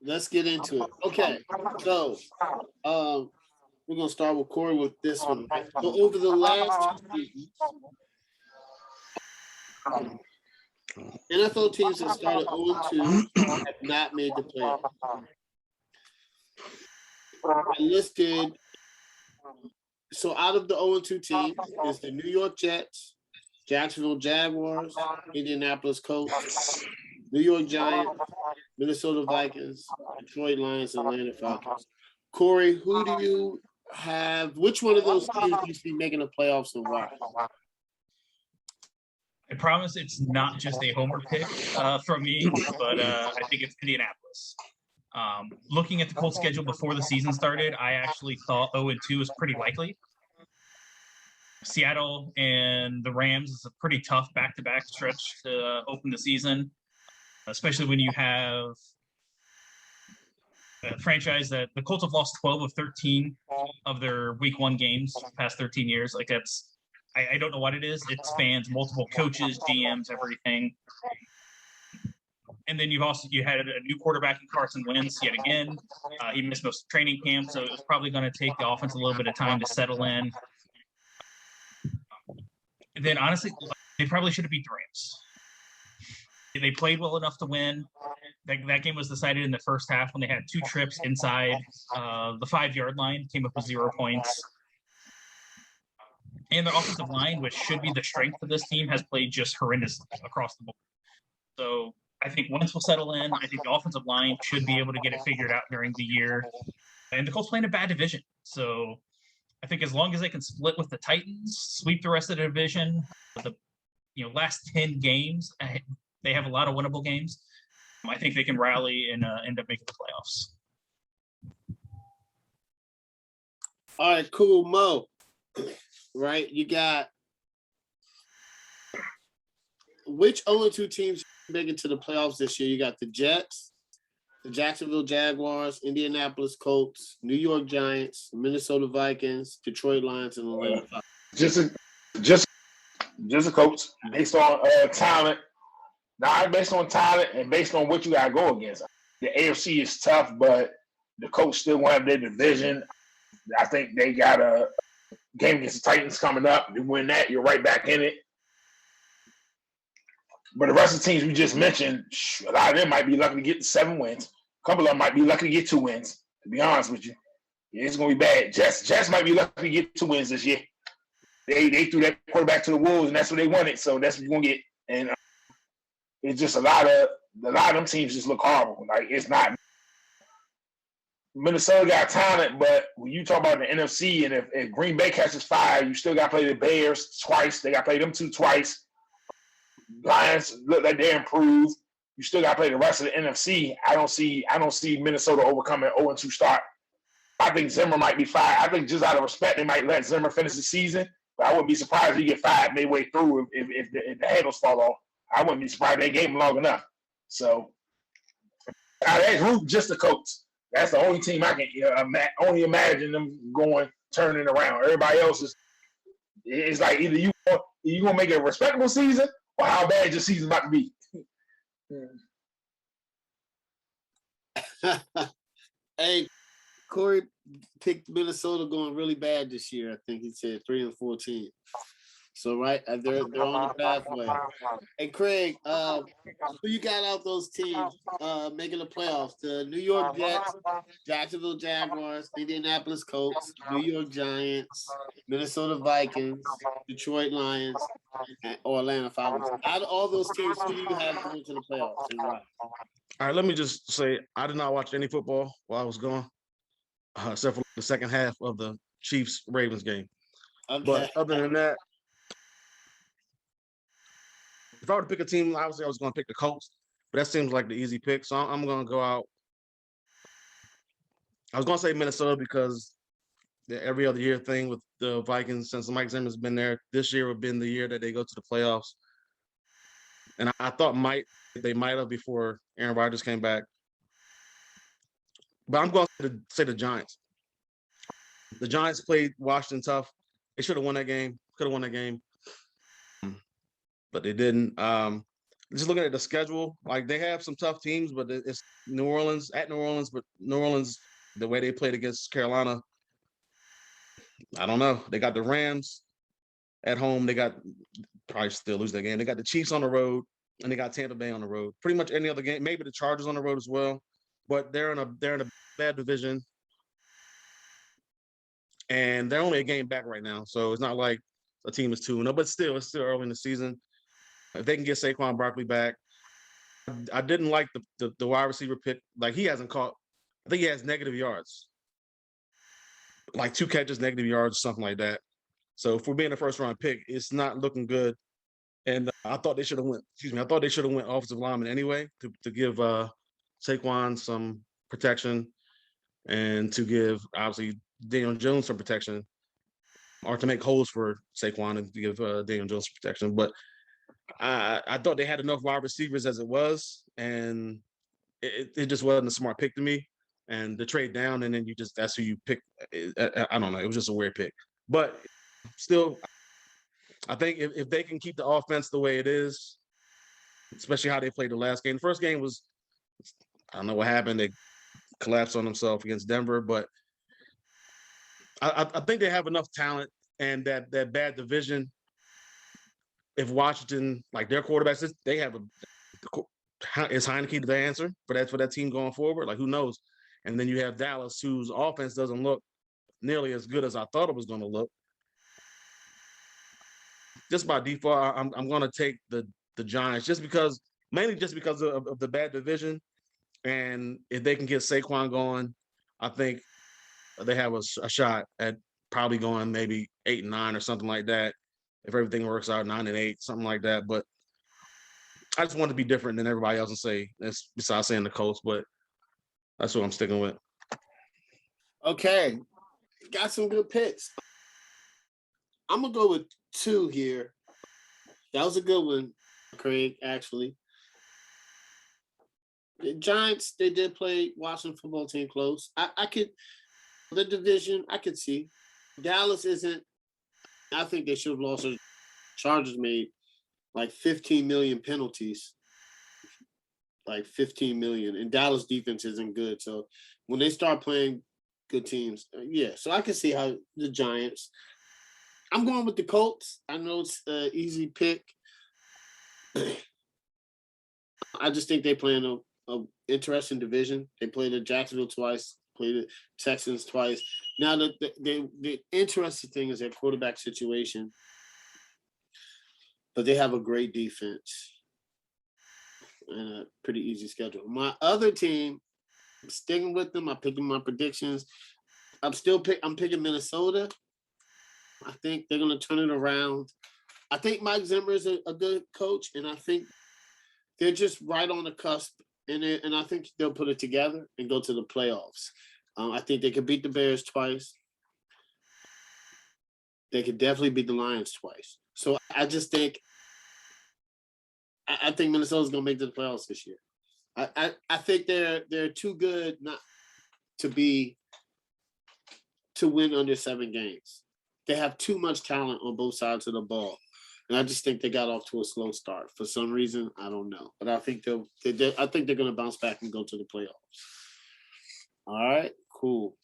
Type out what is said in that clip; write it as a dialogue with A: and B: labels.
A: let's get into it. Okay, so we're gonna start with Corey with this one. So over the last 2 seasons, NFL teams that started 0-2 have not made the playoffs. I listed. So out of the 0-2 teams is the New York Jets, Jacksonville Jaguars, Indianapolis Colts, New York Giants, Minnesota Vikings, Detroit Lions, and Atlanta Falcons. Corey, who do you have? Which one of those teams do you see making the playoffs and why?
B: I promise it's not just a homer pick from me, but I think it's Indianapolis. Looking at the Colts schedule before the season started, I actually thought 0-2 was pretty likely. Seattle and the Rams is a pretty tough back-to-back stretch to open the season, especially when you have a franchise that the Colts have lost 12 of 13 of their week 1 games the past 13 years. Like that's, I don't know what it is. It spans multiple coaches, GMs, everything. And then you had a new quarterback in Carson Wentz yet again. He missed most of training camp, so it was probably going to take the offense a little bit of time to settle in. And then honestly, they probably should have beat the Rams. They played well enough to win. That game was decided in the first half when they had 2 trips inside the 5-yard line, came up with 0 points. And their offensive line, which should be the strength of this team, has played just horrendously across the board. So I think Wentz will settle in. I think the offensive line should be able to get it figured out during the year. And the Colts play in a bad division. So I think as long as they can split with the Titans, sweep the rest of the division, the last 10 games, they have a lot of winnable games. I think they can rally and end up making the playoffs.
A: All right, cool, Mo. Right, you got which 0-2 teams making to the playoffs this year? You got the Jets, the Jacksonville Jaguars, Indianapolis Colts, New York Giants, Minnesota Vikings, Detroit Lions, and Atlanta Falcons.
C: Just the Colts based on talent. Not based on talent and based on what you got to go against. The AFC is tough, but the Colts still won't have their division. I think they got a game against the Titans coming up. You win that, you're right back in it. But the rest of the teams we just mentioned, a lot of them might be lucky to get 7 wins. A couple of them might be lucky to get 2 wins, to be honest with you. Yeah, it's going to be bad. Jets might be lucky to get 2 wins this year. They threw that quarterback to the Wolves, and that's what they wanted, so that's what you're going to get. And it's just a lot of them teams just look horrible. Like, it's not. Minnesota got talent, but when you talk about the NFC, and if Green Bay catches fire, you still got to play the Bears twice. They got to play them 2 twice. Lions look like they improved. You still got to play the rest of the NFC. I don't see Minnesota overcoming 0-2 start. I think Zimmer might be fired. I think just out of respect, they might let Zimmer finish the season. But I wouldn't be surprised if he get fired midway through if the handles fall off. I wouldn't be surprised they gave him long enough. So that's root just the Colts. That's the only team I can only imagine them turning around. Everybody else it's like either you gonna make a respectable season or how bad your season's about to be.
A: Hey, Corey picked Minnesota going really bad this year. I think he said 3-14. So right, they're on the pathway. Hey, Craig, who you got out those teams making the playoffs? The New York Jets, Jacksonville Jaguars, Indianapolis Colts, New York Giants, Minnesota Vikings, Detroit Lions, or Atlanta Falcons. Out of all those teams, who do you have going to the playoffs and why?
D: All right, let me just say I did not watch any football while I was gone, except for the second half of the Chiefs-Ravens game.
A: Okay.
D: But other than that, if I were to pick a team, obviously I was going to pick the Colts, but that seems like the easy pick. So I'm going to go out. I was going to say Minnesota because the every other year thing with the Vikings, since Mike Zimmer's been there, this year would have been the year that they go to the playoffs. And I thought they might have before Aaron Rodgers came back. But I'm going to say the Giants. The Giants played Washington tough. They should have won that game. Could have won that game. But they didn't. just looking at the schedule, like they have some tough teams, but it's New Orleans at New Orleans, but New Orleans, the way they played against Carolina, I don't know. They got the Rams at home. They got probably still lose that game. They got the Chiefs on the road, and they got Tampa Bay on the road. Pretty much any other game, maybe the Chargers on the road as well. But they're in a bad division, and they're only a game back right now. So it's not like a team is 2-0, but still, it's still early in the season. If they can get Saquon Barkley back, I didn't like the wide receiver pick. Like he hasn't caught. I think he has negative yards, like 2 catches, negative yards, something like that. So for being a first round pick, it's not looking good. And I thought they should have went. Excuse me. I thought they should have went offensive lineman anyway to give Saquon some protection and to give obviously Daniel Jones some protection, or to make holes for Saquon and to give Daniel Jones some protection. But I thought they had enough wide receivers as it was, and it just wasn't a smart pick to me. And the trade down, and then that's who you pick. I don't know. It was just a weird pick, but still, I think if they can keep the offense the way it is, especially how they played the last game. The first game was, I don't know what happened. They collapsed on themselves against Denver, but I think they have enough talent and that bad division. If Washington, like their quarterbacks, they have is Heineke the answer for that team going forward? Like who knows? And then you have Dallas, whose offense doesn't look nearly as good as I thought it was going to look. Just by default, I'm going to take the Giants mainly just because of the bad division. And if they can get Saquon going, I think they have a shot at probably going maybe 8-9 or something like that. If everything works out, 9-8, something like that. But I just want to be different than everybody else and say, besides saying the Colts, but that's what I'm sticking with.
A: Okay. Got some good picks. I'm going to go with 2 here. That was a good one, Craig, actually. The Giants, they did play Washington football team close. The division, I could see. Dallas isn't. I think they should have lost. Chargers made like 15 million penalties. Like 15 million. And Dallas defense isn't good. So when they start playing good teams, yeah. So I can see how the Giants. I'm going with the Colts. I know it's an easy pick. I just think they play in a interesting division. They played the Jacksonville twice, played the Texans twice. Now, the interesting thing is their quarterback situation, but they have a great defense and a pretty easy schedule. My other team, I'm sticking with them. I'm picking my predictions. I'm picking Minnesota. I think they're going to turn it around. I think Mike Zimmer is a good coach, and I think they're just right on the cusp, and I think they'll put it together and go to the playoffs. I think they could beat the Bears twice. They could definitely beat the Lions twice. So I just think I think Minnesota's going to make the playoffs this year. I think they're too good not to win under 7 games. They have too much talent on both sides of the ball. And I just think they got off to a slow start for some reason. I don't know, but I think they're going to bounce back and go to the playoffs. All right, cool.